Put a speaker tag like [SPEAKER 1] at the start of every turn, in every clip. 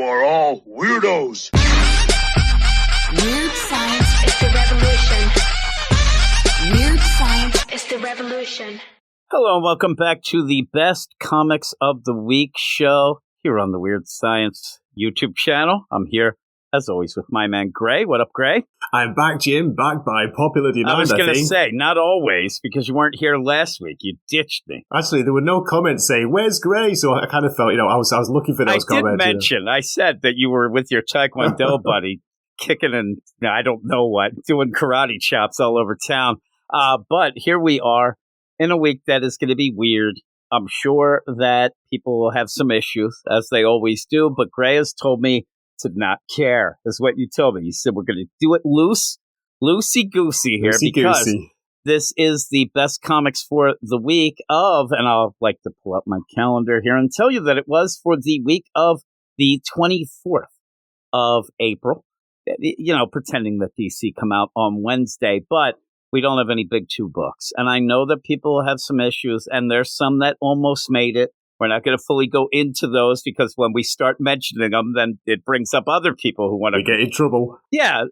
[SPEAKER 1] are all weirdos.
[SPEAKER 2] Weird science is the revolution. Weird science is the revolution.
[SPEAKER 3] Hello and welcome back to the Best Comics of the Week show here on the Weird Science YouTube channel. I'm here, as always, with my man Gray. What up, Gray?
[SPEAKER 4] I'm back, Jim, back by popular demand,
[SPEAKER 3] I was going to say, not always, because you weren't here last week. You ditched me.
[SPEAKER 4] Actually, there were no comments saying, where's Gray? So I kind of felt, I was looking for those comments.
[SPEAKER 3] I did mention, I said that you were with your Taekwondo buddy, kicking and, I don't know what, doing karate chops all over town. But here we are in a week that is going to be weird. I'm sure that people will have some issues, as they always do, but Gray has told me to not care, is what you told me. You said we're going to do it loosey-goosey here, because this is the best comics for the week of, and I'll like to pull up my calendar here and tell you that it was for the week of the 24th of April, pretending that DC come out on Wednesday, but we don't have any big two books. And I know that people have some issues, and there's some that almost made it. We're not going to fully go into those because when we start mentioning them, then it brings up other people who want to
[SPEAKER 4] get in trouble.
[SPEAKER 3] Yeah,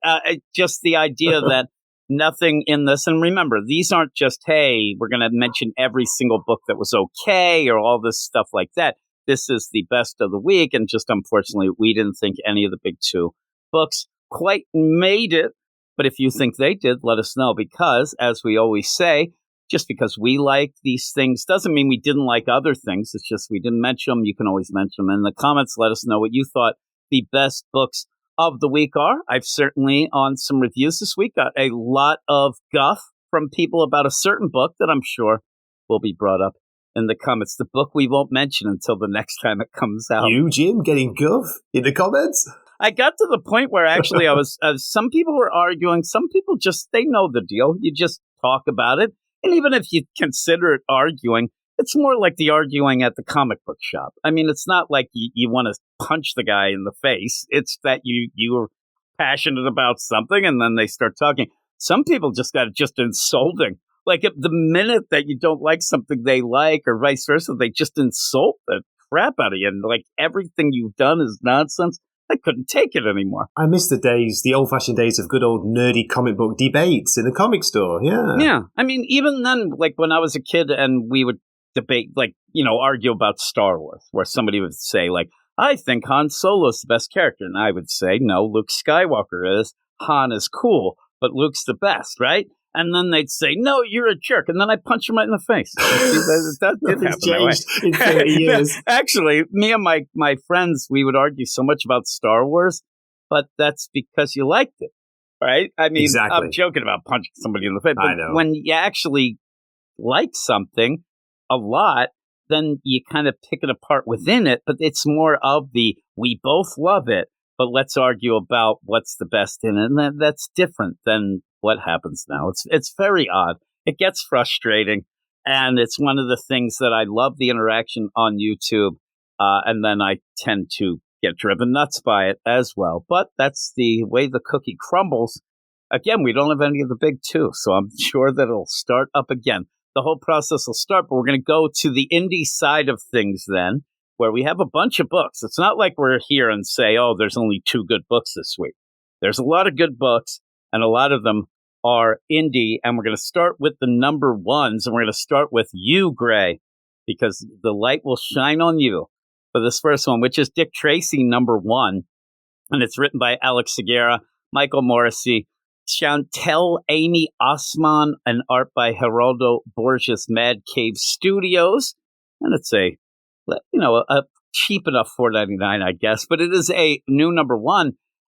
[SPEAKER 3] just the idea that nothing in this, and remember, these aren't just, hey, we're going to mention every single book that was okay or all this stuff like that. This is the best of the week, and just unfortunately, we didn't think any of the big two books quite made it. But if you think they did, let us know, because, as we always say, just because we like these things doesn't mean we didn't like other things. It's just we didn't mention them. You can always mention them in the comments. Let us know what you thought the best books of the week are. I've certainly, on some reviews this week, got a lot of guff from people about a certain book that I'm sure will be brought up in the comments. The book we won't mention until the next time it comes out.
[SPEAKER 4] You, Jim, getting guff in the comments?
[SPEAKER 3] I got to the point where actually I was, some people were arguing. Some people just, they know the deal. You just talk about it. And even if you consider it arguing, it's more like the arguing at the comic book shop. I mean, it's not like you want to punch the guy in the face. It's that you are passionate about something and then they start talking. Some people just got just insulting. Like the minute that you don't like something they like or vice versa, they just insult the crap out of you. And like everything you've done is nonsense. I couldn't take it anymore.
[SPEAKER 4] I miss the old-fashioned days of good old nerdy comic book debates in the comic store, yeah.
[SPEAKER 3] Yeah, I mean, even then, like when I was a kid and we would debate, like, argue about Star Wars, where somebody would say, like, I think Han Solo's the best character, and I would say, no, Luke Skywalker is. Han is cool, but Luke's the best, right? And then they'd say, no, you're a jerk. And then I punch him right in the face. That did happen
[SPEAKER 4] changed in 30 years.
[SPEAKER 3] Actually, me and my friends, we would argue so much about Star Wars, but that's because you liked it, right? I mean, exactly. I'm joking about punching somebody in the face. But I know. When you actually like something a lot, then you kind of pick it apart within it. But it's more of we both love it, but let's argue about what's the best in it. And that's different than what happens now. It's very odd. It gets frustrating, and it's one of the things that I love the interaction on YouTube, and then I tend to get driven nuts by it as well. But that's the way the cookie crumbles. Again, we don't have any of the big two, so I'm sure that it'll start up again. The whole process will start, but we're going to go to the indie side of things then, where we have a bunch of books. It's not like we're here and say, oh, there's only 2 good books this week. There's a lot of good books, and a lot of them are indie, and we're going to start with the number ones, and we're going to start with you, Gray, because the light will shine on you for this first one, which is Dick Tracy, number 1, and it's written by Alex Segarra, Michael Morrissey, Chantel Amy Osman, and art by Geraldo Borges, Mad Cave Studios, and it's a cheap enough $4.99, I guess, but it is a new number 1.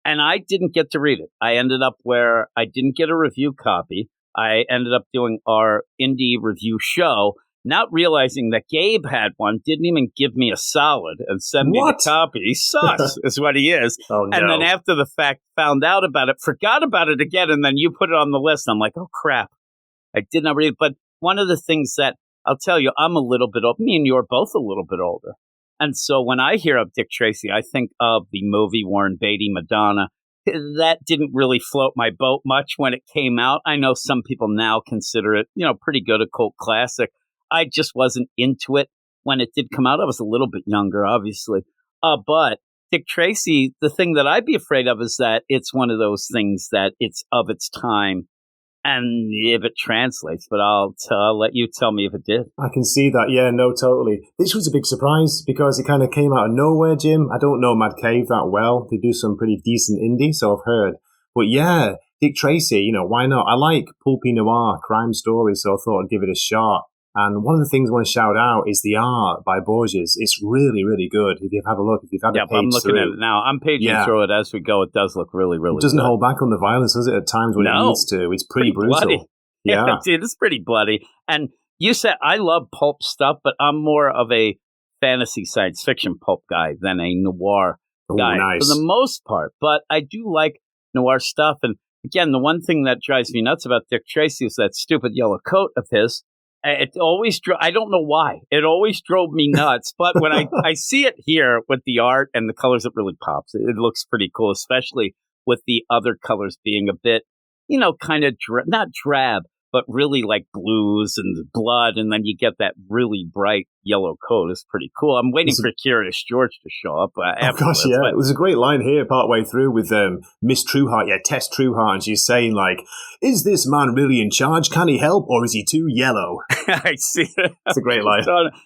[SPEAKER 3] And I didn't get to read it. I ended up where I didn't get a review copy. I ended up doing our indie review show, not realizing that Gabe had one, didn't even give me a solid and send me the copy. He's sus, is what he is.
[SPEAKER 4] Oh, no.
[SPEAKER 3] And then after the fact, found out about it, forgot about it again, and then you put it on the list. I'm like, oh, crap. I did not read it. But one of the things that I'll tell you, I'm a little bit old. Me and you are both a little bit older. And so when I hear of Dick Tracy, I think of the movie Warren Beatty, Madonna. That didn't really float my boat much when it came out. I know some people now consider it, pretty good, a cult classic. I just wasn't into it when it did come out. I was a little bit younger, obviously. But Dick Tracy, the thing that I'd be afraid of is that it's one of those things that it's of its time. And if it translates, but I'll let you tell me if it did.
[SPEAKER 4] I can see that. Yeah, no, totally. This was a big surprise because it kind of came out of nowhere, Jim. I don't know Mad Cave that well. They do some pretty decent indie, so I've heard. But yeah, Dick Tracy, why not? I like pulpy noir crime stories, so I thought I'd give it a shot. And one of the things I want to shout out is the art by Borges. It's really, really good. If you've had a look, if you've had a page
[SPEAKER 3] I'm looking at it now. I'm paging through it as we go. It does look really, really good.
[SPEAKER 4] It doesn't hold back on the violence, does it, at times when it needs to? It's pretty brutal.
[SPEAKER 3] Bloody. Yeah. It's pretty bloody. And you said, I love pulp stuff, but I'm more of a fantasy science fiction pulp guy than a noir guy for the most part. But I do like noir stuff. And again, the one thing that drives me nuts about Dick Tracy is that stupid yellow coat of his. It always, I don't know why. It always drove me nuts. But when I see it here with the art and the colors, it really pops. It looks pretty cool, especially with the other colors being a bit, kind of not drab, but really like blues and blood. And then you get that really bright yellow coat. It's pretty cool. I'm waiting for Curious George to show up.
[SPEAKER 4] It was a great line here partway through with Miss Trueheart, Tess Trueheart, and she's saying, like, is this man really in charge? Can he help, or is he too yellow?
[SPEAKER 3] I see.
[SPEAKER 4] It's a great line.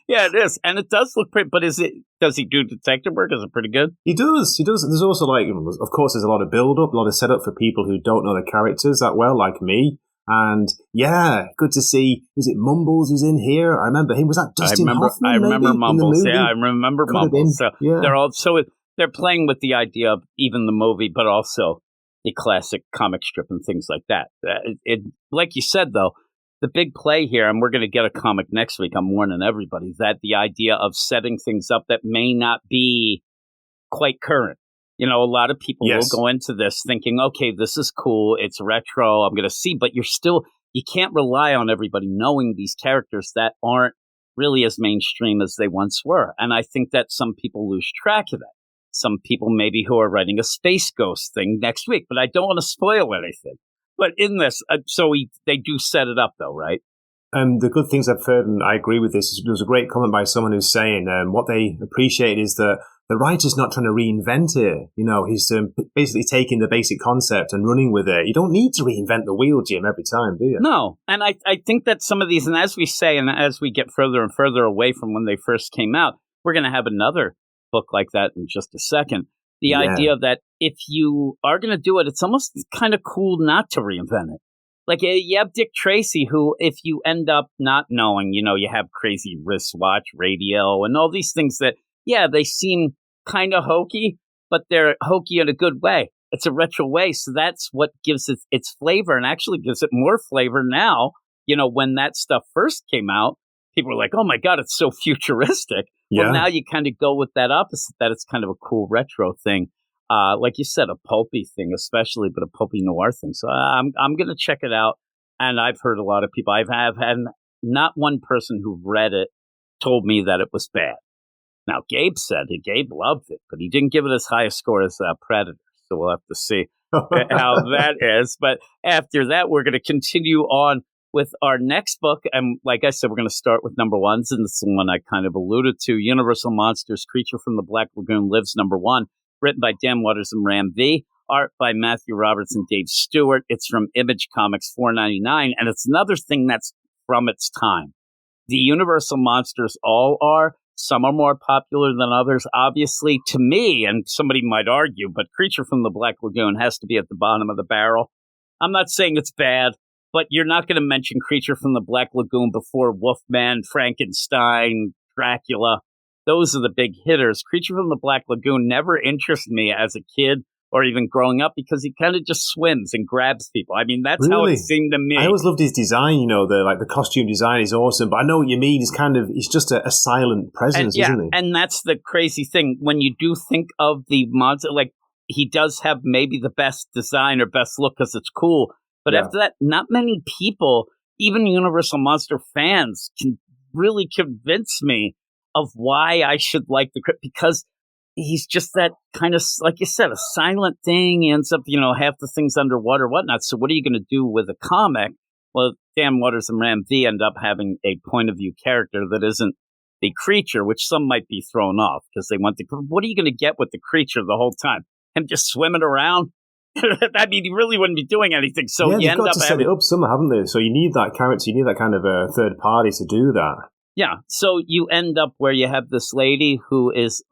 [SPEAKER 3] Yeah, it is. And it does look pretty, but does he do detective work? Is it pretty good?
[SPEAKER 4] He does. There's also, of course, there's a lot of build-up, a lot of setup for people who don't know the characters that well, like me. And yeah, good to see. Is it Mumbles who's in here? I remember him. Was that Dustin Hoffman?
[SPEAKER 3] I remember Mumbles. Yeah, I remember Mumbles. So they're playing with the idea of even the movie, but also the classic comic strip and things like that. Like you said, though, the big play here, and we're going to get a comic next week. I'm warning everybody that the idea of setting things up that may not be quite current. A lot of people will go into this thinking, okay, this is cool. It's retro. I'm going to see. But you can't rely on everybody knowing these characters that aren't really as mainstream as they once were. And I think that some people lose track of that. Some people maybe who are writing a Space Ghost thing next week. But I don't want to spoil anything. But in this, they do set it up, though, right?
[SPEAKER 4] The good things I've heard, and I agree with this, there was a great comment by someone who's saying what they appreciate is that the writer's not trying to reinvent it. He's basically taking the basic concept and running with it. You don't need to reinvent the wheel, Jim, every time, do you?
[SPEAKER 3] No. And I think that some of these, and as we say, and as we get further and further away from when they first came out, we're going to have another book like that in just a second. The idea that if you are going to do it, it's almost kind of cool not to reinvent it. Like, you have Dick Tracy, who, if you end up not knowing, you have crazy wristwatch, radio, and all these things that, they seem kind of hokey, but they're hokey in a good way. It's a retro way, so that's what gives it its flavor, and actually gives it more flavor now. When that stuff first came out, people were like, oh my God, it's so futuristic. Yeah. Well, now you kind of go with that opposite, that it's kind of a cool retro thing. Like you said, a pulpy thing, especially, but a pulpy noir thing. So I'm going to check it out. And I've heard a lot of people. I've had not one person who read it told me that it was bad. Now, Gabe loved it, but he didn't give it as high a score as Predator. So we'll have to see how that is. But after that, we're going to continue on with our next book. And like I said, we're going to start with number ones. And this is the one I kind of alluded to. Universal Monsters, Creature from the Black Lagoon Lives, number one. Written by Dan Waters and Ram V. Art by Matthew Roberts and Dave Stewart. It's from Image Comics, $4.99. And it's another thing that's from its time. The Universal Monsters all are. Some are more popular than others. Obviously, to me, and somebody might argue, but Creature from the Black Lagoon has to be at the bottom of the barrel. I'm not saying it's bad, but you're not going to mention Creature from the Black Lagoon before Wolfman, Frankenstein, Dracula. Those are the big hitters. Creature from the Black Lagoon never interested me as a kid or even growing up because he kind of just swims and grabs people. I mean, that's how it seemed to me.
[SPEAKER 4] I always loved his design, the costume design is awesome, but I know what you mean. He's just a silent presence, isn't he?
[SPEAKER 3] And that's the crazy thing. When you do think of the monster, like, he does have maybe the best design or best look because it's cool. But after that, not many people, even Universal Monster fans, can really convince me of why I should like because he's just that kind of, like you said, a silent thing. He ends up, half the things underwater, whatnot. So what are you going to do with a comic? Well, Dan Waters and Ram V end up having a point of view character that isn't the creature, which some might be thrown off because they want to. What are you going to get with the creature the whole time? Him just swimming around? I mean, he really wouldn't be doing anything. So
[SPEAKER 4] yeah,
[SPEAKER 3] you
[SPEAKER 4] end up to set it up somehow, haven't they? So you need that character, you need that kind of a third party to do that.
[SPEAKER 3] Yeah, so you end up where you have this lady who is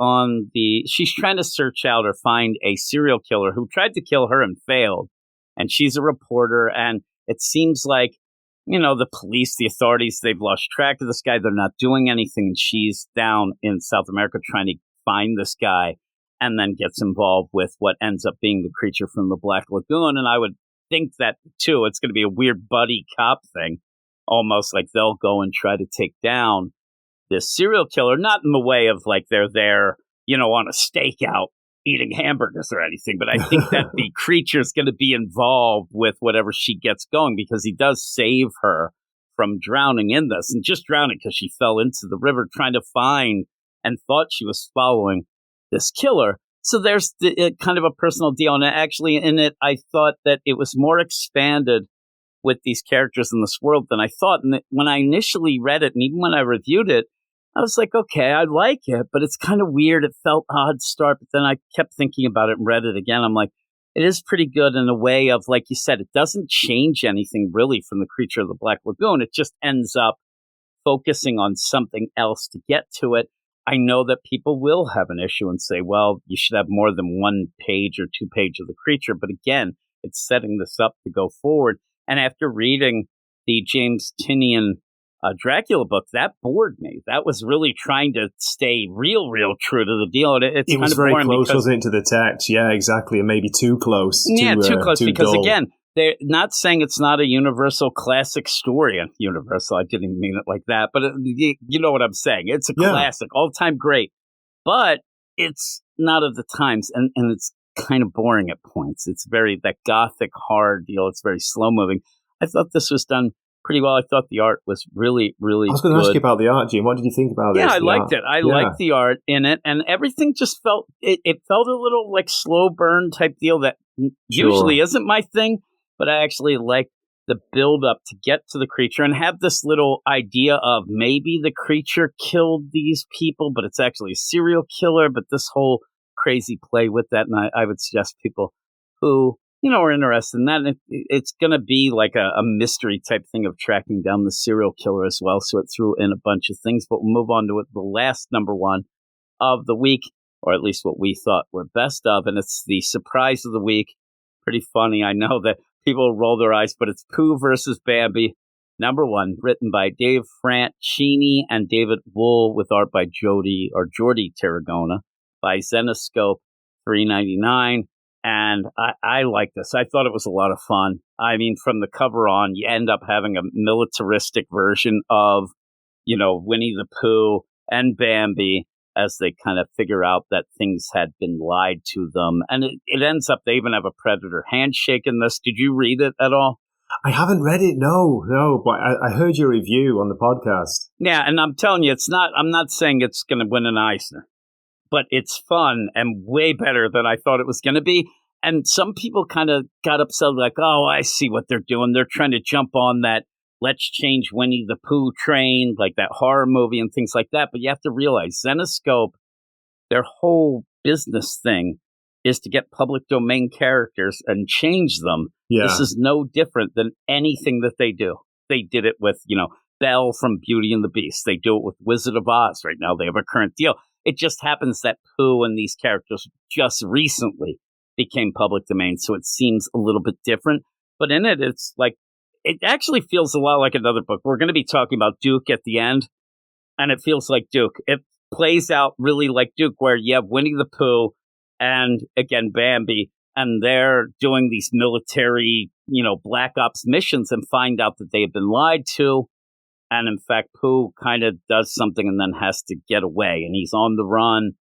[SPEAKER 3] she's trying to search out or find a serial killer who tried to kill her and failed. And she's a reporter, and it seems like, the police, the authorities, they've lost track of this guy. They're not doing anything. And she's down in South America trying to find this guy, and then gets involved with what ends up being the creature from the Black Lagoon. And I would think that, too, it's going to be a weird buddy cop thing. Almost like they'll go and try to take down this serial killer, not in the way of like they're there, on a stakeout eating hamburgers or anything. But I think that the creature's going to be involved with whatever she gets going, because he does save her from drowning in this, and just drowning because she fell into the river trying to find and thought she was following this killer. So there's kind of a personal deal. And actually in it, I thought that it was more expanded with these characters in this world than I thought. And when I initially read it, and even when I reviewed it, I was like, okay, I like it, but it's kind of weird. It felt odd start, but then I kept thinking about it and read it again. I'm like, it is pretty good in a way of, like you said, it doesn't change anything really from the creature of the Black Lagoon. It just ends up focusing on something else to get to it. I know that people will have an issue and say, well, you should have more than 1 page or 2 pages of the creature. But again, it's setting this up to go forward. And after reading the James Tynion Dracula book, that bored me. That was really trying to stay real true to the deal. It
[SPEAKER 4] was very close, wasn't it, to the text? Yeah, exactly. And maybe too close.
[SPEAKER 3] Yeah, too close. Because
[SPEAKER 4] dull.
[SPEAKER 3] Again, they're not saying it's not a Universal classic story. Universal, I didn't even mean it like that. But you know what I'm saying. It's a classic, all-time great. But it's not of the times, and it's kind of boring at points. It's very that gothic hard deal. It's very slow moving. I thought this was done pretty well. I thought the art was really good. I
[SPEAKER 4] was going to ask you about the art, Jim. What did you think about
[SPEAKER 3] this?
[SPEAKER 4] Yeah,
[SPEAKER 3] I liked it. I liked the art in it, and everything just felt it felt a little like slow burn type deal that usually isn't my thing, but I actually like the build up to get to the creature and have this little idea of maybe the creature killed these people, but it's actually a serial killer. But this whole crazy play with that, and I would suggest people who are interested in that. It's going to be like a mystery type thing of tracking down the serial killer as well. So it threw in a bunch of things, but we'll move on to the last number one of the week, or at least what we thought were best of, and it's the surprise of the week. Pretty funny. I know that people roll their eyes, but it's Pooh versus Bambi. Number one, written by Dave Franchini and David Wool, with art by Jordi Tarragona, by Zenescope, $3.99. And I like this. I thought it was a lot of fun. I mean, from the cover on, you end up having a militaristic version of, Winnie the Pooh and Bambi as they kind of figure out that things had been lied to them. And it ends up, they even have a predator handshake in this. Did you read it at all?
[SPEAKER 4] I haven't read it, no, but I heard your review on the podcast.
[SPEAKER 3] Yeah, and I'm telling you, I'm not saying it's going to win an Eisner, but it's fun and way better than I thought it was going to be. And some people kind of got upset, like, oh, I see what they're doing. They're trying to jump on that let's change Winnie the Pooh train, like that horror movie and things like that. But you have to realize Zenescope, their whole business thing is to get public domain characters and change them. Yeah. This is no different than anything that they do. They did it with, Belle from Beauty and the Beast. They do it with Wizard of Oz right now. They have a current deal. It just happens that Pooh and these characters just recently became public domain, so it seems a little bit different. But in it, it's like, it actually feels a lot like another book. We're going to be talking about Duke at the end, and it feels like Duke. It plays out really like Duke, where you have Winnie the Pooh and, again, Bambi, and they're doing these military, black ops missions and find out that they have been lied to. And in fact, Pooh kind of does something and then has to get away. And he's on the run,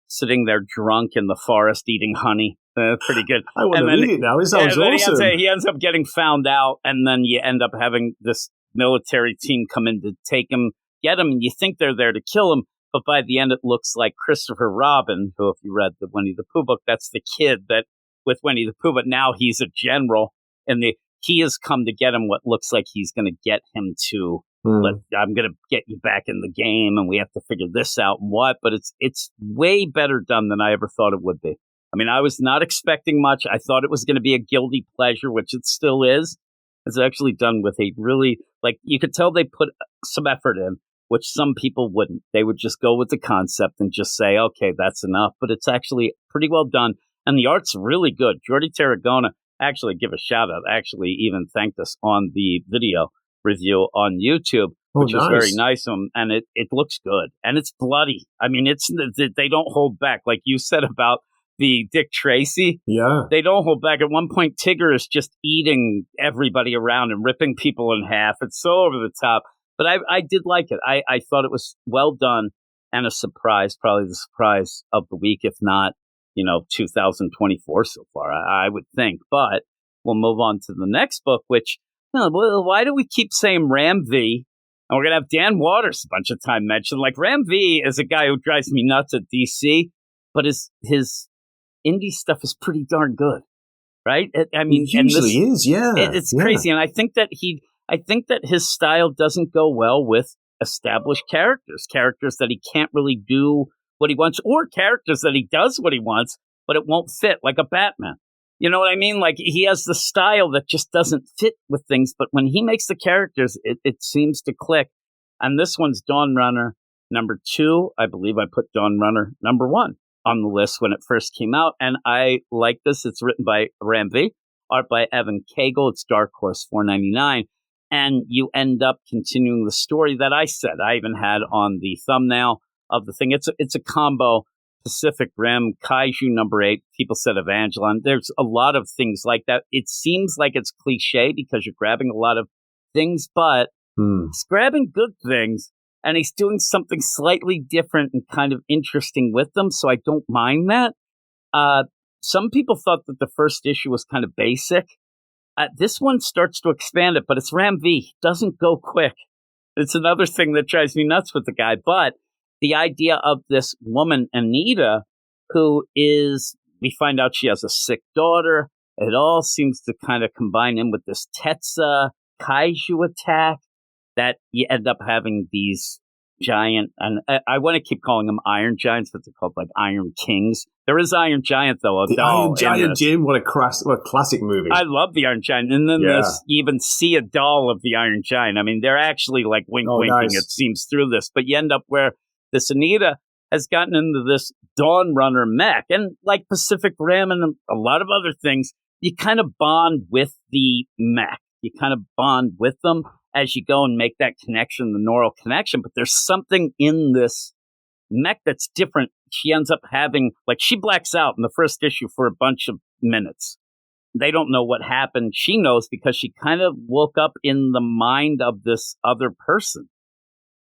[SPEAKER 3] sitting there drunk in the forest eating honey. Pretty good.
[SPEAKER 4] I want to read it now. It sounds awesome.
[SPEAKER 3] He ends up getting found out, and then you end up having this military team come in to take him, get him, and you think they're there to kill him. But by the end, it looks like Christopher Robin, who, if you read the Winnie the Pooh book, that's the kid that with Winnie the Pooh. But now he's a general, and he has come to get him. What looks like he's going to get him to I'm going to get you back in the game, and we have to figure this out and what. But it's way better done than I ever thought it would be. I mean, I was not expecting much. I thought it was going to be a guilty pleasure, which it still is. It's actually done with a really, like, you could tell they put some effort in, which some people wouldn't. They would just go with the concept and just say, okay, that's enough. But it's actually pretty well done. And the art's really good. Jordi Tarragona, actually give a shout out, actually even thanked us on the video review on YouTube, which is very nice of him. And it looks good. And it's bloody. I mean, they don't hold back. Like you said about the Dick Tracy.
[SPEAKER 4] Yeah.
[SPEAKER 3] They don't hold back. At one point, Tigger is just eating everybody around and ripping people in half. It's so over the top. But I did like it. I thought it was well done and a surprise, probably the surprise of the week, if not, 2024 so far, I would think. But we'll move on to the next book, which, why do we keep saying Ram V? And we're going to have Dan Waters a bunch of time mentioned. Like, Ram V is a guy who drives me nuts at DC, but his indie stuff is pretty darn good, right? I mean,
[SPEAKER 4] it usually is, yeah.
[SPEAKER 3] It's crazy. And I think that his style doesn't go well with established characters that he can't really do what he wants, or characters that he does what he wants, but it won't fit, like a Batman. You know what I mean? Like, he has the style that just doesn't fit with things, but when he makes the characters, it seems to click. And this one's Dawnrunner number 2. I believe I put Dawnrunner number 1 on the list when it first came out, and I like this. It's written by Ram V, art by Evan Cagle. It's Dark Horse $4.99, and you end up continuing the story that I said. I even had on the thumbnail of the thing. It's a combo. Pacific Rim, Kaiju number 8. People said Evangelon. There's a lot of things like that. It seems like it's cliche because you're grabbing a lot of things, but he's grabbing good things, and he's doing something slightly different and kind of interesting with them, so I don't mind that. Some people thought that the first issue was kind of basic. This one starts to expand it, but it's Ram V. He doesn't go quick. It's another thing that drives me nuts with the guy, but the idea of this woman, Anita, who is, we find out she has a sick daughter. It all seems to kind of combine in with this Tetsa kaiju attack that you end up having these giant, and I want to keep calling them Iron Giants, but they're called like Iron Kings. There is Iron Giant, though.
[SPEAKER 4] The Iron Giant, Jim, what a classic movie.
[SPEAKER 3] I love the Iron Giant. And then there's, you even see a doll of the Iron Giant. I mean, they're actually like winking, nice. It seems, through this. But you end up where this Anita has gotten into this Dawnrunner mech. And like Pacific Rim and a lot of other things, you kind of bond with the mech. You kind of bond with them as you go and make that connection, the neural connection. But there's something in this mech that's different. She ends up having, like, she blacks out in the first issue for a bunch of minutes. They don't know what happened. She knows because she kind of woke up in the mind of this other person.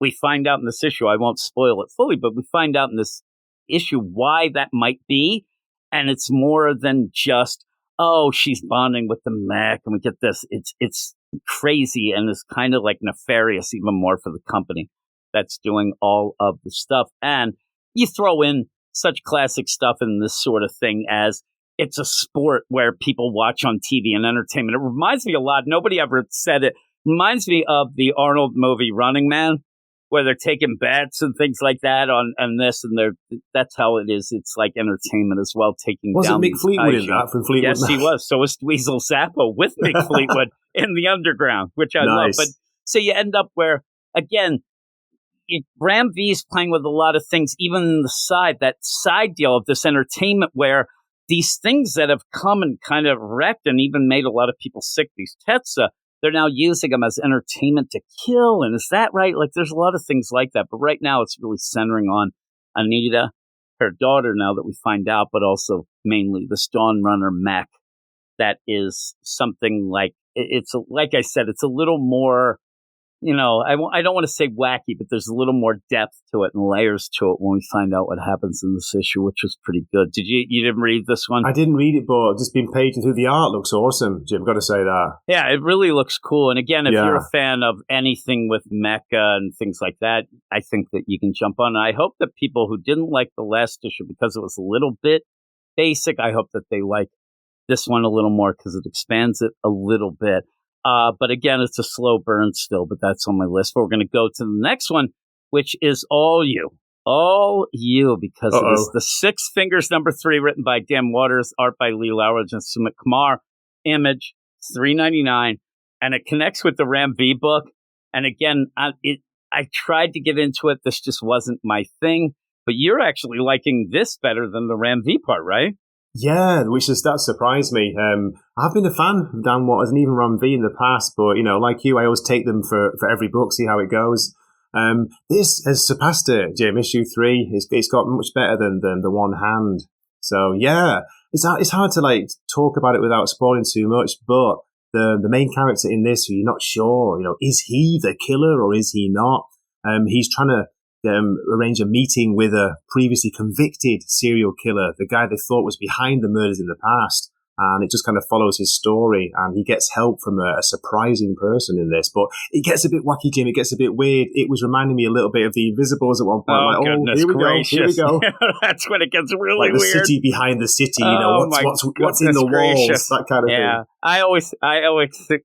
[SPEAKER 3] We find out in this issue, I won't spoil it fully, but we find out in this issue why that might be. And it's more than just, oh, she's bonding with the mech, and we get this. It's crazy, and it's kind of like nefarious even more for the company that's doing all of the stuff. And you throw in such classic stuff in this sort of thing as it's a sport where people watch on TV and entertainment. It reminds me a lot, nobody ever said it, reminds me of the Arnold movie Running Man, where they're taking bets and things like that on this, and that's how it is. It's like entertainment as well, taking down.
[SPEAKER 4] Wasn't Mick Fleetwood in that from Fleetwood?
[SPEAKER 3] Yes, he was. So was Dweezil Zappa with Mick Fleetwood in the underground, which I love. But so you end up where, again, Ram V's playing with a lot of things, even that side deal of this entertainment where these things that have come and kind of wrecked and even made a lot of people sick, these Tetsa, they're now using them as entertainment to kill. And is that right? Like, there's a lot of things like that. But right now it's really centering on Anita, her daughter, now that we find out, but also mainly this Dawnrunner mech that is something like, like I said, it's a little more, I don't want to say wacky, but there's a little more depth to it and layers to it when we find out what happens in this issue, which was pretty good. You didn't read this one?
[SPEAKER 4] I didn't read it, but I've just been paging through. The art looks awesome, Jim. Got to say that.
[SPEAKER 3] Yeah, it really looks cool. And again, if you're a fan of anything with mecha and things like that, I think that you can jump on. And I hope that people who didn't like the last issue because it was a little bit basic, I hope that they like this one a little more because it expands it a little bit. But again, it's a slow burn still, but that's on my list. But we're going to go to the next one, which is All You. All You, because it is the Six Fingers #3, written by Dan Waters, art by Lee Lowridge and Sumit Kumar. Image, $3.99, and it connects with the Ram V book. And again, I tried to get into it. This just wasn't my thing. But you're actually liking this better than the Ram V part, right?
[SPEAKER 4] Yeah, that surprised me. I've been a fan of Dan Waters and even Ram V in the past, but like you, I always take them for every book, see how it goes. This has surpassed it, Jim. Issue 3, it's got much better than the One Hand. So yeah, it's hard to talk about it without spoiling too much. But the main character in this, who you're not sure, is he the killer or is he not? He's trying to arrange a meeting with a previously convicted serial killer, the guy they thought was behind the murders in the past. And it just kind of follows his story, and he gets help from a surprising person in this. But it gets a bit wacky, Jim. It gets a bit weird. It was reminding me a little bit of The Invisibles at one point.
[SPEAKER 3] Goodness
[SPEAKER 4] here we
[SPEAKER 3] gracious.
[SPEAKER 4] go.
[SPEAKER 3] That's when it gets really
[SPEAKER 4] like the
[SPEAKER 3] weird.
[SPEAKER 4] City behind the city. What's in the walls? That kind of thing.
[SPEAKER 3] I always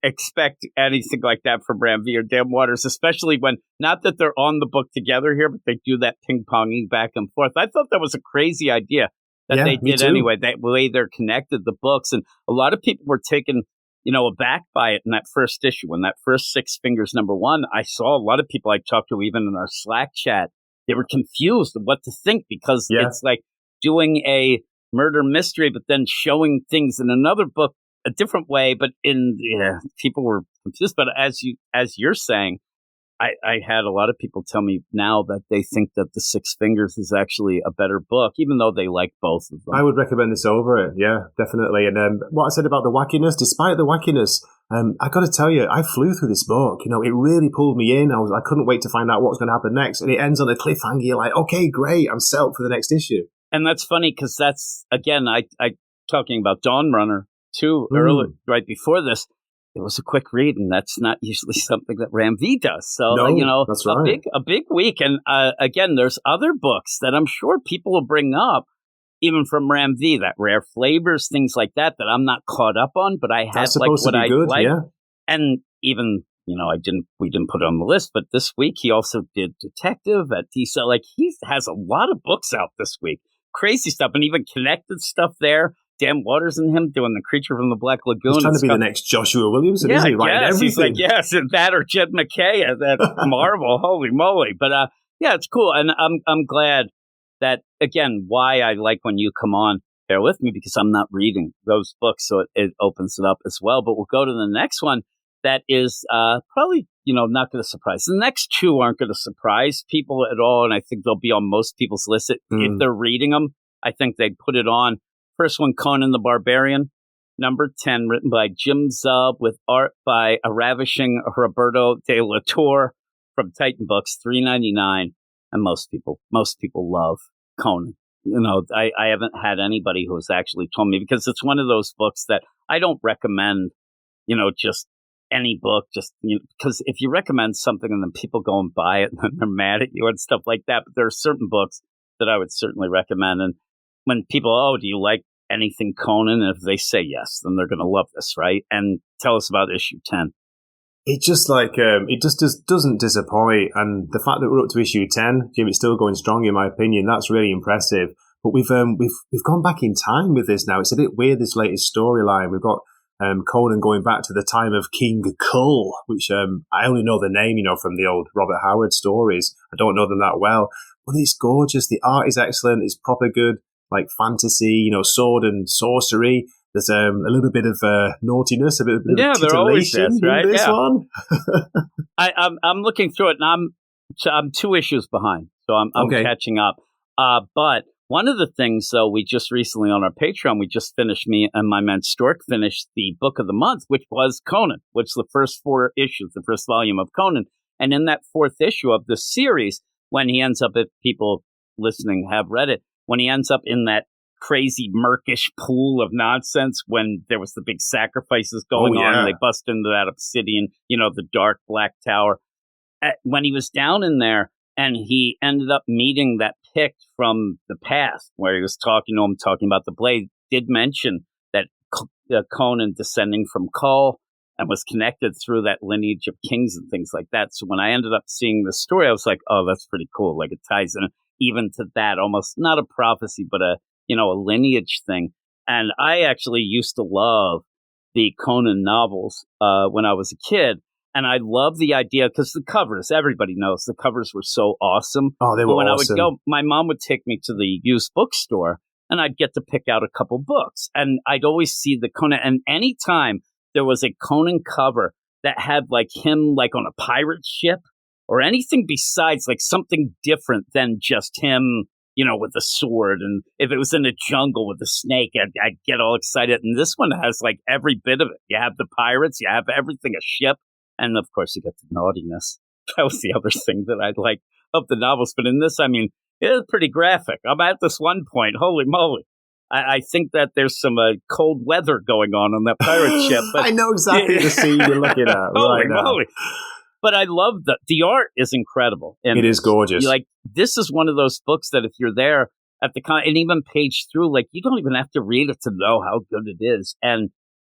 [SPEAKER 3] expect anything like that from Ram V or Dan Waters, especially when, not that they're on the book together here, but they do that ping-ponging back and forth. I thought that was a crazy idea. That they did anyway, that way they're connected, the books. And a lot of people were taken, aback by it in that first issue. In that first Six Fingers #1, I saw a lot of people I talked to, even in our Slack chat, they were confused of what to think, because it's like doing a murder mystery, but then showing things in another book a different way. But people were confused. But as you're saying, I had a lot of people tell me now that they think that the Six Fingers is actually a better book, even though they like both of them.
[SPEAKER 4] I would recommend this over it. Yeah, definitely. And what I said about the wackiness, despite the wackiness, I got to tell you, I flew through this book. It really pulled me in. I couldn't wait to find out what was going to happen next. And it ends on a cliffhanger. You're like, okay, great. I'm set up for the next issue.
[SPEAKER 3] And that's funny, because that's, again, I talking about Dawnrunner too, early, right before this. It was a quick read, and that's not usually something that Ram V does. So,
[SPEAKER 4] that's right.
[SPEAKER 3] a big week. And again, there's other books that I'm sure people will bring up, even from Ram V, that Rare Flavors, things like that I'm not caught up on, but I have what I like. Yeah. And even, we didn't put it on the list, but this week he also did Detective at DC. He has a lot of books out this week. Crazy stuff, and even connected stuff there. Dan Waters and him doing The Creature from the Black Lagoon.
[SPEAKER 4] He's trying to be the next Joshua Williamson, isn't he? Right, everything.
[SPEAKER 3] He's like, yes, that or Jed McKay at Marvel. Holy moly. But it's cool. And I'm glad that, again, why I like when you come on, bear with me, because I'm not reading those books, so it opens it up as well. But we'll go to the next one that is probably, not going to surprise. The next two aren't going to surprise people at all, and I think they'll be on most people's list. If they're reading them, I think they'd put it on. First one, Conan the Barbarian, #10, written by Jim Zub with art by a ravishing Roberto de la Torre from Titan Books, $3.99. And most people love Conan. I haven't had anybody who's actually told me, because it's one of those books that I don't recommend, just any book, because if you recommend something and then people go and buy it and then they're mad at you and stuff like that. But there are certain books that I would certainly recommend. And when people, do you like anything Conan? And if they say yes, then they're going to love this, right? And tell us about issue 10.
[SPEAKER 4] It just doesn't disappoint. And the fact that we're up to issue 10, Jim, it's still going strong in my opinion. That's really impressive. But we've gone back in time with this now. It's a bit weird, this latest storyline. We've got Conan going back to the time of King Kull, which I only know the name, from the old Robert Howard stories. I don't know them that well. But it's gorgeous. The art is excellent. It's proper good. Like fantasy, sword and sorcery. There's a little bit of naughtiness, a bit of titillation
[SPEAKER 3] right?
[SPEAKER 4] in this one.
[SPEAKER 3] I'm looking through it, and I'm 2 issues behind, so I'm catching up. But one of the things, though, we just recently on our Patreon, we just finished, me and my man Stork finished the book of the month, which was Conan, which is the first 4 issues, the first volume of Conan. And in that 4th issue of the series, when he ends up, if people listening have read it, when he ends up in that crazy murkish pool of nonsense, when there was the big sacrifices going on, and they bust into that obsidian, the dark black tower. When he was down in there, and he ended up meeting that Pict from the past, where he was talking to him, talking about the blade, did mention that Conan descending from Kull, and was connected through that lineage of kings and things like that. So when I ended up seeing the story, I was like, oh, that's pretty cool. Like it ties in even to that, almost not a prophecy, but a lineage thing. And I actually used to love the Conan novels when I was a kid. And I love the idea because the covers, everybody knows the covers were so awesome.
[SPEAKER 4] Oh, they were
[SPEAKER 3] when
[SPEAKER 4] awesome.
[SPEAKER 3] I would go, my mom would take me to the used bookstore and I'd get to pick out a couple books. And I'd always see the Conan. And anytime there was a Conan cover that had like him like on a pirate ship or anything besides like something different than just him, with a sword. And if it was in a jungle with a snake, I'd get all excited. And this one has like every bit of it. You have the pirates, you have everything, a ship. And of course you get the naughtiness. That was the other thing that I like of the novels. But in this, I mean, it's pretty graphic. I'm at this one point, holy moly. I think that there's some cold weather going on that pirate ship. But,
[SPEAKER 4] I know exactly the scene you're looking at
[SPEAKER 3] holy
[SPEAKER 4] right now.
[SPEAKER 3] Moly. But I love the art is incredible. And
[SPEAKER 4] it is gorgeous.
[SPEAKER 3] Like this is one of those books that if you're there at the and even page through, like you don't even have to read it to know how good it is. And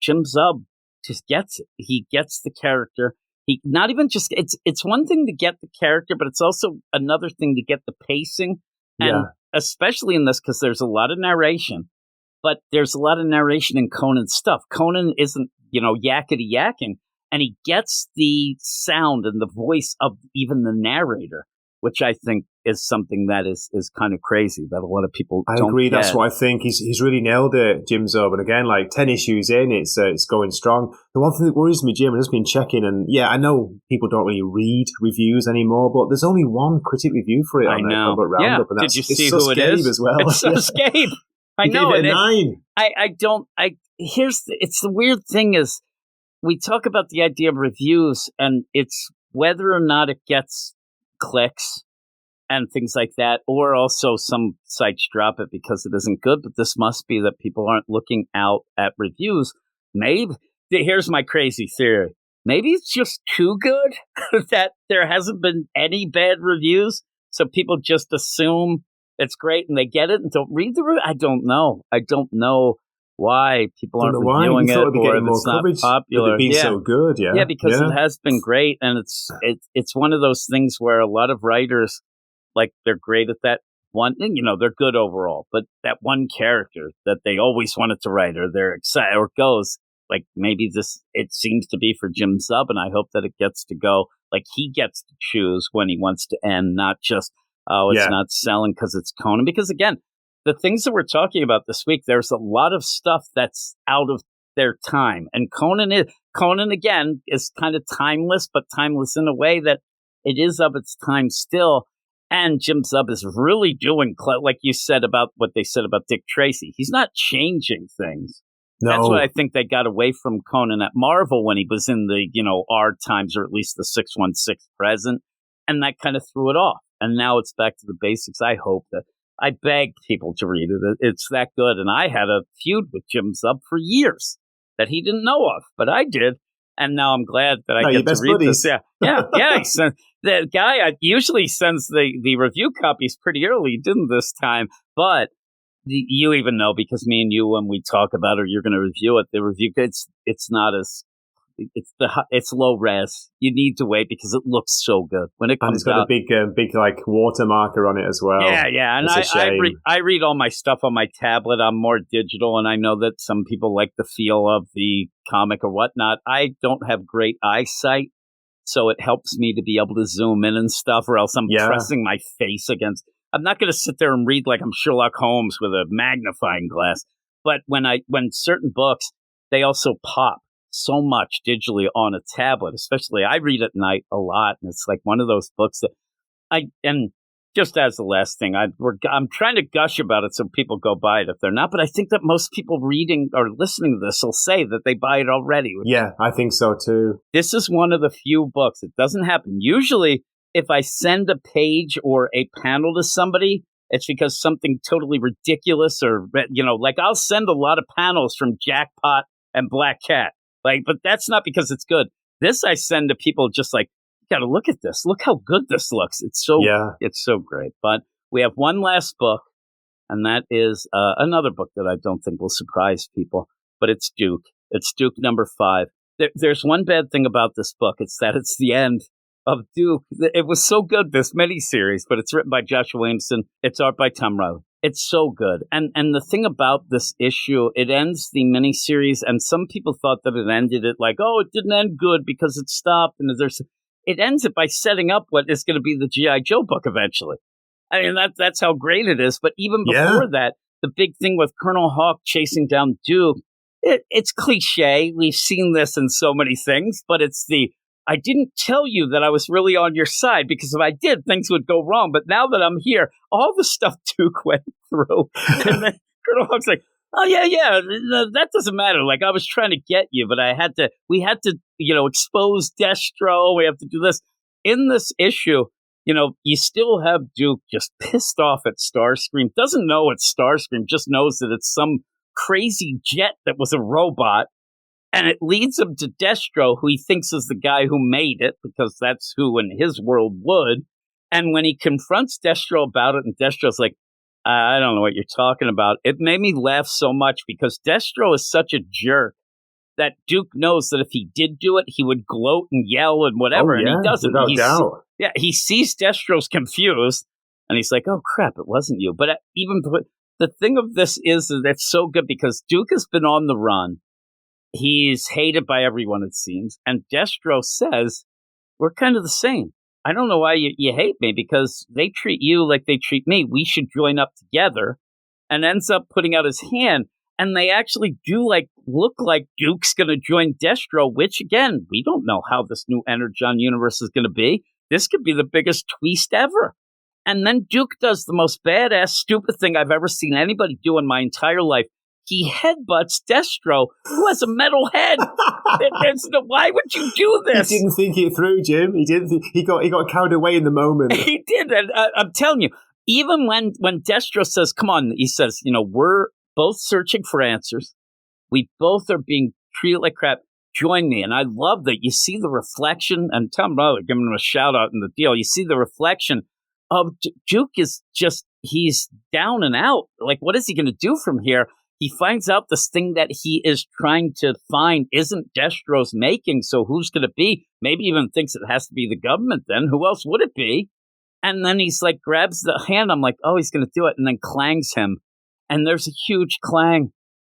[SPEAKER 3] Jim Zub just gets it. He gets the character. He not even just it's one thing to get the character, but it's also another thing to get the pacing. And especially in this, because there's a lot of narration, but there's a lot of narration in Conan's stuff. Conan isn't, yakety yakking, and he gets the sound and the voice of even the narrator, which I think is something that is kind of crazy that a lot of people don't
[SPEAKER 4] agree.
[SPEAKER 3] Get.
[SPEAKER 4] That's what I think. He's really nailed it, Jim Zub. And again, like 10 issues in, it's going strong. The one thing that worries me, Jim, I've just been checking, and I know people don't really read reviews anymore, but there's only one critic review for it on the Comic Roundup. And
[SPEAKER 3] did you see who it is?
[SPEAKER 4] As well.
[SPEAKER 3] It's Suscape. I know
[SPEAKER 4] it. 9.
[SPEAKER 3] It's the weird thing is we talk about the idea of reviews, and it's whether or not it gets clicks and things like that, or also some sites drop it because it isn't good. But this must be that people aren't looking out at reviews. Maybe here's my crazy theory. Maybe it's just too good that there hasn't been any bad reviews, so people just assume it's great and they get it and don't read the review. I don't know why people aren't reviewing it, or if it's not popular.
[SPEAKER 4] It'd be so good,
[SPEAKER 3] yeah, because it has been great, and it's one of those things where a lot of writers, like, they're great at that one thing, they're good overall, but that one character that they always wanted to write, or they're excited, or goes, like, maybe it seems to be for Jim Zub, and I hope that it gets to go, like, he gets to choose when he wants to end, not just, it's not selling because it's Conan. Because, again, the things that we're talking about this week, there's a lot of stuff that's out of their time, and Conan, again, is kind of timeless, but timeless in a way that it is of its time still. And Jim Zub is really doing, like you said about what they said about Dick Tracy. He's not changing things. No. That's what I think they got away from Conan at Marvel when he was in the, our times, or at least the 616 present. And that kind of threw it off. And now it's back to the basics. I hope that I begged people to read it. It's that good. And I had a feud with Jim Zub for years that he didn't know of, but I did. And now I'm glad that I get to read
[SPEAKER 4] buddies.
[SPEAKER 3] this. Yeah. The guy usually sends the review copies pretty early. He didn't this time, but you even know, because me and you, when we talk about it, you're going to review it. The review, it's not as it's low res. You need to wait because it looks so good when it comes out.
[SPEAKER 4] And it's got a big like watermarker on it as well.
[SPEAKER 3] Yeah. And I read all my stuff on my tablet. I'm more digital, and I know that some people like the feel of the comic or whatnot. I don't have great eyesight, so it helps me to be able to zoom in and stuff, or else I'm pressing my face against. I'm not going to sit there and read like I'm Sherlock Holmes with a magnifying glass. But when certain books, they also pop so much digitally on a tablet, especially I read at night a lot, and it's like one of those books that and just as the last thing, I'm trying to gush about it so people go buy it if they're not, but I think that most people reading or listening to this will say that they buy it already.
[SPEAKER 4] Yeah, I think so too.
[SPEAKER 3] This is one of the few books. It doesn't happen. Usually, if I send a page or a panel to somebody, it's because something totally ridiculous, or, like I'll send a lot of panels from Jackpot and Black Cat. Like, but that's not because it's good. This I send to people just like, you got to look at this. Look how good this looks. It's so great. But we have one last book, and that is another book that I don't think will surprise people. But it's Duke. It's Duke number 5. There's one bad thing about this book. It's that it's the end of Duke. It was so good, this miniseries, but it's written by Joshua Williamson. It's art by Tom Riley. It's so good. And the thing about this issue, it ends the miniseries, and some people thought that it ended it like, oh, it didn't end good because it stopped. And it ends it by setting up what is going to be the G.I. Joe book eventually. I mean, that's how great it is. But even before that, the big thing with Colonel Hawk chasing down Duke, it's cliche. We've seen this in so many things, but it's I didn't tell you that I was really on your side, because if I did, things would go wrong. But now that I'm here, all the stuff Duke went through, and then Colonel Hawk's like, oh, yeah, that doesn't matter. Like, I was trying to get you, but we had to, expose Destro. We have to do this. In this issue, you still have Duke just pissed off at Starscream, doesn't know it's Starscream, just knows that it's some crazy jet that was a robot. And it leads him to Destro, who he thinks is the guy who made it, because that's who in his world would. And when he confronts Destro about it, and Destro's like, I don't know what you're talking about, it made me laugh so much, because Destro is such a jerk that Duke knows that if he did do it, he would gloat and yell and whatever, and he doesn't.
[SPEAKER 4] Without doubt.
[SPEAKER 3] Yeah, he sees Destro's confused, and he's like, oh, crap, it wasn't you. But even the thing of this is that it's so good, because Duke has been on the run. He's hated by everyone, it seems. And Destro says, we're kind of the same. I don't know why you hate me, because they treat you like they treat me. We should join up together. And ends up putting out his hand. And they actually do look like Duke's going to join Destro, which, again, we don't know how this new Energon universe is going to be. This could be the biggest twist ever. And then Duke does the most badass, stupid thing I've ever seen anybody do in my entire life. He headbutts Destro, who has a metal head. Why would you do this?
[SPEAKER 4] He didn't think it through, Jim. He didn't. He got carried away in the moment.
[SPEAKER 3] He did, and I'm telling you, even when Destro says, "Come on," he says, we're both searching for answers. We both are being treated like crap. Join me, and I love that you see the reflection. And Tom Riley giving him a shout out in the deal. You see the reflection of Duke is he's down and out. Like, what is he going to do from here? He finds out this thing that he is trying to find isn't Destro's making, so who's going to be? Maybe even thinks it has to be the government then. Who else would it be? And then he's like, grabs the hand. I'm like, oh, he's going to do it. And then clangs him. And there's a huge clang.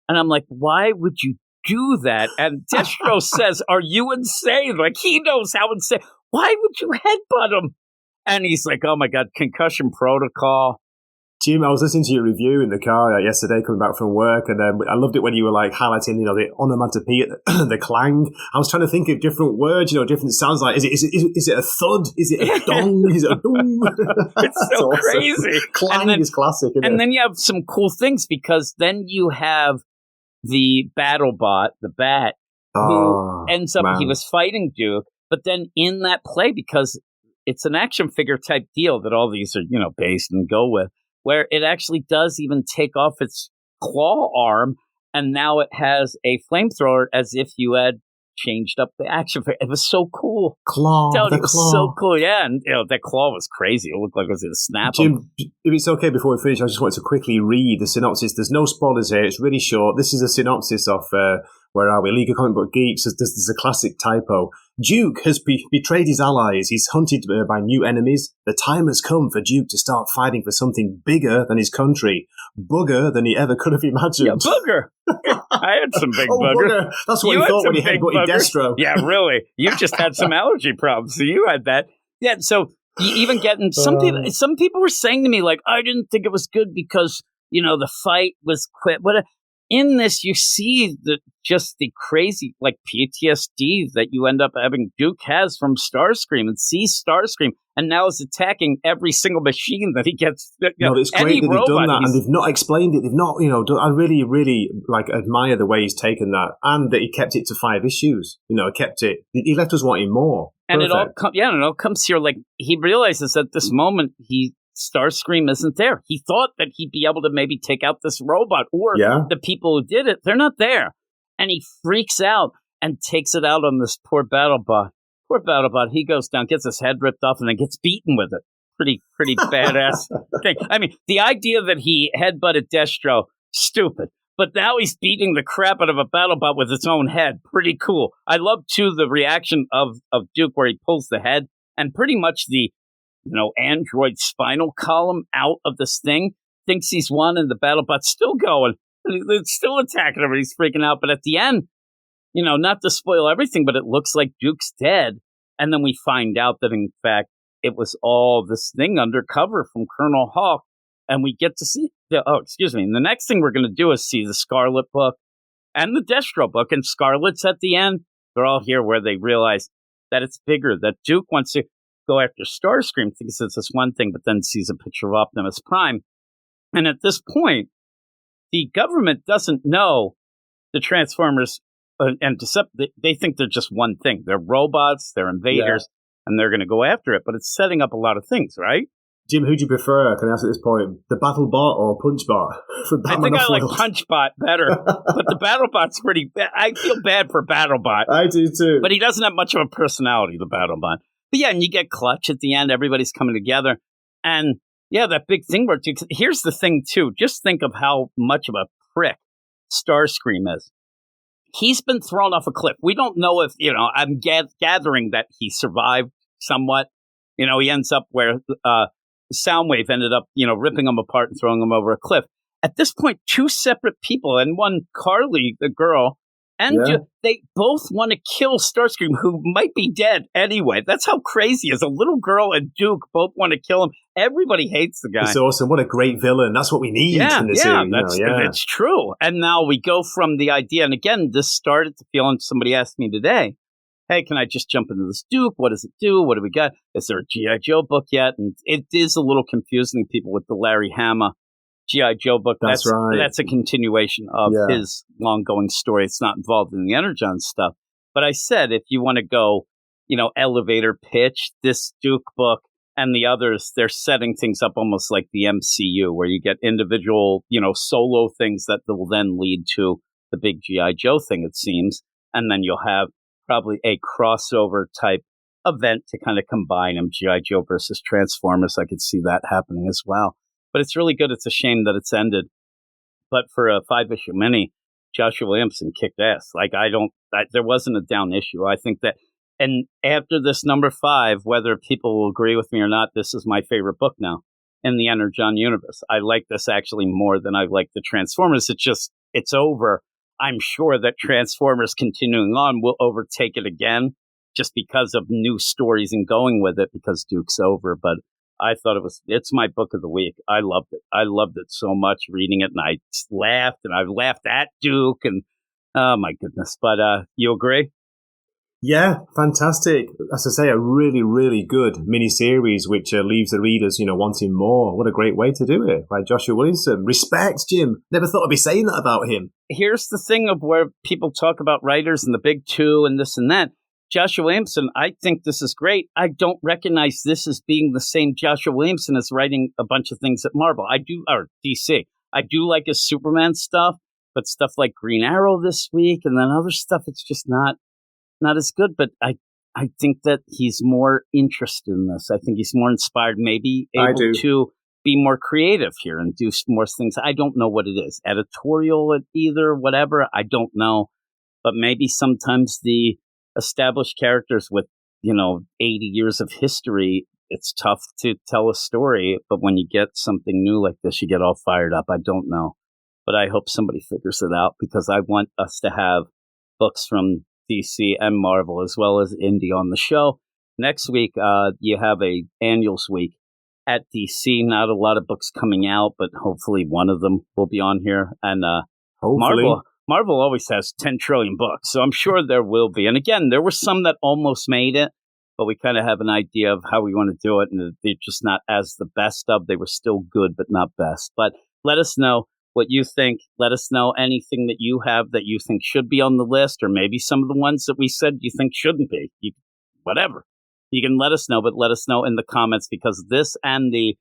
[SPEAKER 3] And I'm like, why would you do that? And Destro says, are you insane? Like, he knows how insane. Why would you headbutt him? And he's like, oh my God, concussion protocol.
[SPEAKER 4] Jim, I was listening to your review in the car yesterday coming back from work, and I loved it when you were highlighting, the onomatopoeia, the clang. I was trying to think of different words, different sounds. Like, is it a thud? Is it a dong? Is it a dong?
[SPEAKER 3] It's so awesome. Crazy.
[SPEAKER 4] Clang is classic, isn't it?
[SPEAKER 3] And then you have some cool things, because then you have the BattleBot, the Bat, who ends up, he was fighting Duke, but then in that play, because it's an action figure type deal that all these are, based and go with, where it actually does even take off its claw arm, and now it has a flamethrower as if you had changed up the action figure. It was so cool.
[SPEAKER 4] It
[SPEAKER 3] was so cool, yeah. And that claw was crazy. It looked like it was going to snap him.
[SPEAKER 4] Jim, if it's okay before we finish, I just wanted to quickly read the synopsis. There's no spoilers here. It's really short. This is a synopsis of, where are we? League of Comic Book Geeks. There's a classic typo. Duke has betrayed his allies. He's hunted by new enemies. The time has come for Duke to start fighting for something bigger than his country. Bugger than he ever could have imagined.
[SPEAKER 3] Yeah, booger. I had some big bugger.
[SPEAKER 4] That's what you thought when he headbutted Destro.
[SPEAKER 3] Yeah, really. You just had some allergy problems, so you had that. Yeah, so you even getting some people were saying to me, like, I didn't think it was good because, the fight was quit. But in this, you see the crazy, PTSD that you end up having Duke has from Starscream, and sees Starscream, and now is attacking every single machine that he gets.
[SPEAKER 4] No, it's great that they've done that, and they've not explained it. They've not, I really, really admire the way he's taken that, and that he kept it to 5 issues. Kept it. He left us wanting more.
[SPEAKER 3] And it all comes here. Like, he realizes at this moment Starscream isn't there. He thought that he'd be able to maybe take out this robot or the people who did it. They're not there. And he freaks out and takes it out on this poor BattleBot. Poor BattleBot. He goes down, gets his head ripped off, and then gets beaten with it. Pretty badass thing. I mean, the idea that he headbutted Destro, stupid. But now he's beating the crap out of a BattleBot with its own head. Pretty cool. I love, too, the reaction of Duke where he pulls the head and pretty much the, android spinal column out of this thing, thinks he's won, and the BattleBot's still going. It's still attacking him, and he's freaking out. But at the end, not to spoil everything, but it looks like Duke's dead. And then we find out that, in fact, it was all this thing undercover from Colonel Hawk. And we get to see, And the next thing we're going to do is see the Scarlet book and the Destro book. And Scarlet's at the end. They're all here where they realize that it's bigger, that Duke wants to go after Starscream, thinks it's this one thing, but then sees a picture of Optimus Prime. And at this point, the government doesn't know the Transformers and they think they're just one thing. They're robots, they're invaders, and they're going to go after it. But it's setting up a lot of things, right?
[SPEAKER 4] Jim, who do you prefer, can I ask at this point, the BattleBot or PunchBot?
[SPEAKER 3] I think I like PunchBot better, but the BattleBot's pretty bad. I feel bad for BattleBot.
[SPEAKER 4] I do too.
[SPEAKER 3] But he doesn't have much of a personality, the BattleBot. But yeah, and you get Clutch at the end. Everybody's coming together. And yeah, that big thing where here's the thing, too. Just think of how much of a prick Starscream is. He's been thrown off a cliff. We don't know if, I'm gathering that he survived somewhat. He ends up where Soundwave ended up, ripping him apart and throwing him over a cliff. At this point, two separate people, and one, Carly, the girl, and they both want to kill Starscream, who might be dead anyway. That's how crazy it is. A little girl and Duke both want to kill him. Everybody hates the guy.
[SPEAKER 4] It's awesome. What a great villain. That's what we need in this series.
[SPEAKER 3] That's true. And now we go from the idea, and again, this started to feel, and somebody asked me today, hey, can I just jump into this Duke? What does it do? What do we got? Is there a G.I. Joe book yet? And it is a little confusing to people with the Larry Hama G.I. Joe book.
[SPEAKER 4] That's right.
[SPEAKER 3] That's a continuation of his long-going story. It's not involved in the Energon stuff. But I said, if you want to go, elevator pitch, this Duke book and the others, they're setting things up almost like the MCU, where you get individual, solo things that will then lead to the big G.I. Joe thing, it seems. And then you'll have probably a crossover type event to kind of combine them, G.I. Joe versus Transformers. I could see that happening as well. But it's really good. It's a shame that it's ended. But for a 5-issue mini, Joshua Williamson kicked ass. There wasn't a down issue. I think that, and after this number 5, whether people will agree with me or not, this is my favorite book now in the Energon universe. I like this actually more than I like the Transformers. It's over. I'm sure that Transformers continuing on will overtake it again just because of new stories and going with it because Duke's over. But I thought it's my book of the week. I loved it. I loved it so much reading it, and I laughed, and I laughed at Duke, and oh my goodness. But you agree?
[SPEAKER 4] Yeah, fantastic. As I say, a really, really good miniseries, which leaves the readers, wanting more. What a great way to do it by Joshua Williamson. Respect, Jim. Never thought I'd be saying that about him.
[SPEAKER 3] Here's the thing of where people talk about writers and the big two and this and that. Joshua Williamson, I think this is great. I don't recognize this as being the same Joshua Williamson as writing a bunch of things at Marvel. Or DC. I do like his Superman stuff, but stuff like Green Arrow this week and then other stuff, it's just not as good. But I think that he's more interested in this. I think he's more inspired, maybe able to be more creative here and do more things. I don't know what it is. Editorial either, whatever. I don't know. But maybe sometimes the established characters with, 80 years of history, it's tough to tell a story. But when you get something new like this, you get all fired up. I don't know. But I hope somebody figures it out because I want us to have books from DC and Marvel as well as Indie on the show. Next week, you have a annuals week at DC. Not a lot of books coming out, but hopefully one of them will be on here. And Marvel always has 10 trillion books, so I'm sure there will be. And again, there were some that almost made it, but we kind of have an idea of how we want to do it, and they're just not as the best of. They were still good, but not best. But let us know what you think. Let us know anything that you have that you think should be on the list, or maybe some of the ones that we said you think shouldn't be. Whatever. You can let us know, but let us know in the comments, because this and the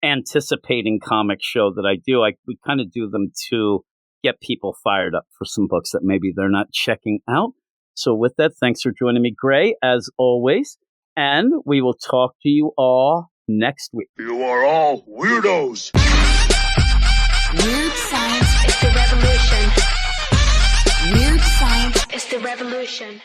[SPEAKER 3] anticipating comic show that I do, we kind of do them to get people fired up for some books that maybe they're not checking out. So with that, thanks for joining me, Gray, as always. And we will talk to you all next week.
[SPEAKER 1] You are all weirdos.
[SPEAKER 2] Weird science is the revolution. Weird science is the revolution.